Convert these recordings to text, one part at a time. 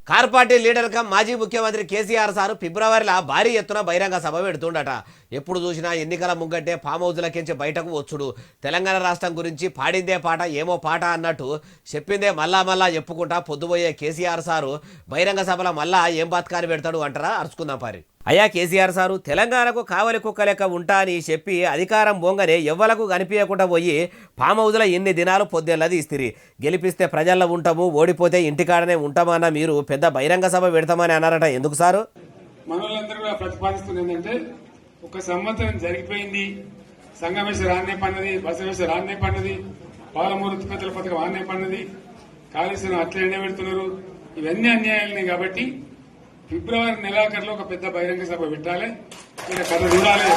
Car party leader come మాజీ ముఖ్యమంత్రి KCR sir ఫిబ్రవరిలో భారీ ఎత్తున బహిరంగ సభ పెడుతుండట. ఎప్పుడు చూసినా ఎన్నికల ముంగంటే ఫామ్ హౌజ్లకించి బయటకు వచ్చుడు. తెలంగాణ రాష్ట్రం గురించి పాడిందే పాట ఏమో పాట అన్నట్టు చెప్పిందే మళ్ళా చెప్పుకుంటా పొద్దుపోయే కేసీఆర్ సారు బహిరంగ సభలో మళ్ళా ఏం బతకాన్ని పెడతాడు అంటారా? అరుచుకుందాం పారి. అయ్యా కేసీఆర్ సారు తెలంగాణకు కావలి కుక్క లెక్క ఉంటా అని చెప్పి అధికారం బొంగనే ఎవ్వలకు కనిపించకుండా పోయి ఫామ్ హౌజ్లో ఎన్ని దినాలు పొద్దెల్లది ఇస్తిరి. గెలిపిస్తే ప్రజల్లో ఉంటాము, ఓడిపోతే ఇంటికాడనే ఉంటామన్న మీరు పెద్ద బహిరంగ సభ పెడతామని అన్నారట. ఎందుకు సారు? మనోళ్ళందరూ కూడా ప్రతిపాదిస్తుంది ఏంటంటే, ఒక సంవత్సరం జరిగిపోయింది, సంగమేశ్వర ఆన్నే పన్నది, బసవేశ్వర ఆన్నే పన్నది, పాలమూరు ఉత్పత్తుల పథకం ఆన్నే పన్నది, కాళేశ్వరం అట్లా ఎండబెడుతున్నారు, ఇవన్నీ అన్యాయాలని. కాబట్టి ఫిబ్రవరి నెలాఖరులో ఒక పెద్ద బహిరంగ సభ పెట్టాలి, ఇక్కడ కథ చూడాలి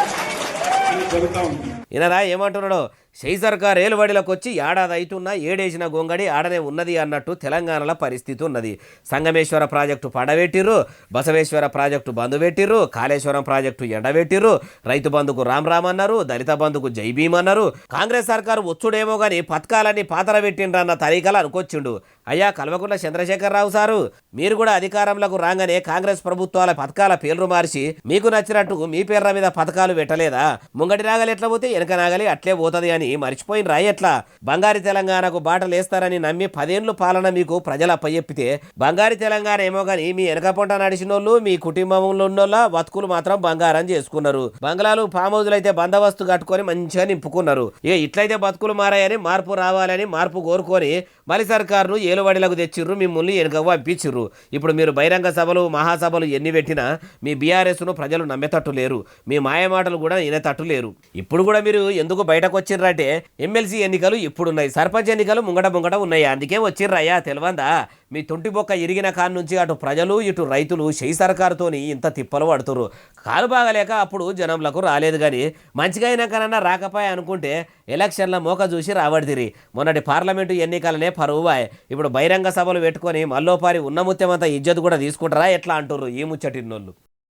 అని జరుగుతూ ఉంది. ఈయనరా ఏమంటున్నాడో, షై సర్కార్ ఏలుబడిలోకి వచ్చి ఏడాది అవుతున్నా ఏడేసిన గొంగడి ఆడనే ఉన్నది అన్నట్టు తెలంగాణలో పరిస్థితి ఉన్నది. సంగమేశ్వర ప్రాజెక్టు పడబెట్టిర్రు, బసవేశ్వర ప్రాజెక్టు బంధు పెట్టిర్రు, కాళేశ్వరం ప్రాజెక్టు ఎండబెట్టిర్రు, రైతు బంధుకు రామ్ అన్నారు, దళిత బంధుకు జై భీమ్ అన్నారు. కాంగ్రెస్ సర్కారు వచ్చుడేమో గాని పథకాలన్నీ పాతర పెట్టిండ్రన్న తరీకలు అనుకొచ్చిండు. అయ్యా కల్వకుంట్ల చంద్రశేఖరరావు సారు, మీరు కూడా అధికారంలోకి రాగానే కాంగ్రెస్ ప్రభుత్వాల పథకాల పేర్లు మార్చి మీకు నచ్చినట్టు మీ పేర్ల మీద పథకాలు పెట్టలేదా? ముంగటి నాగలి ఎట్లా పోతే వెనక నాగలి అట్లే పోతుంది అని మర్చిపోయిన రాయి ఎట్లా? బంగారు తెలంగాణకు బాటలేస్తారని నమ్మి 10 ఏళ్లు పాలన మీకు ప్రజల అప్పచెప్పితే బంగారు తెలంగాణ ఏమో గాని మీ వెనక పొంట నడిచినోళ్ళు, మీ కుటుంబంలో ఉన్నోళ్ళ బతుకులు మాత్రం బంగారం చేసుకున్నారు. బంగ్లాలు ఫామ్ హౌజ్లు అయితే బందోబస్తు కట్టుకొని మంచిగా నింపుకున్నారు. ఇక ఇట్లయితే బతుకులు మారాయని, మార్పు రావాలని మార్పు కోరుకొని మలి సర్కారును ఏలుబడిలకు తెచ్చిర్రు, మిమ్మల్ని వెనుక పంపించిర్రు. ఇప్పుడు మీరు బహిరంగ సభలు మహాసభలు ఎన్ని పెట్టినా మీ బీఆర్ఎస్ను ప్రజలు నమ్మేటట్టు లేరు, మీ మాయమాటలు కూడా వినేటట్టు లేరు. ఇప్పుడు కూడా మీరు ఎందుకు బయటకు వచ్చిర్రంటే, ఎమ్మెల్సీ ఎన్నికలు ఇప్పుడున్నాయి, సర్పంచ్ ఎన్నికలు ముంగట ఉన్నాయి, అందుకే వచ్చిర్రయ్యా. తెలివందా? మీ తొంటి బొక్క ఇరిగిన కాన్ నుంచి అటు ప్రజలు ఇటు రైతులు షై సర్కారుతోని ఇంత తిప్పలు పడుతురు. కాలు బాగలేక అప్పుడు జనంలకు రాలేదు, కానీ మంచిగా అయినాకనన్నా రాకపోయా అనుకుంటే ఎలక్షన్ల మోక చూసి రావడిదిరి. మొన్నటి పార్లమెంటు ఎన్నికలనే పరువుబాయ్. ఇప్పుడు బహిరంగ సభలు పెట్టుకొని మల్లోపారి ఉన్న ముత్యమంతా ఇజ్జత్ కూడా తీసుకుంటారా ఎట్లా అంటుర్రు ఈ ముచ్చటిన్నోళ్ళు.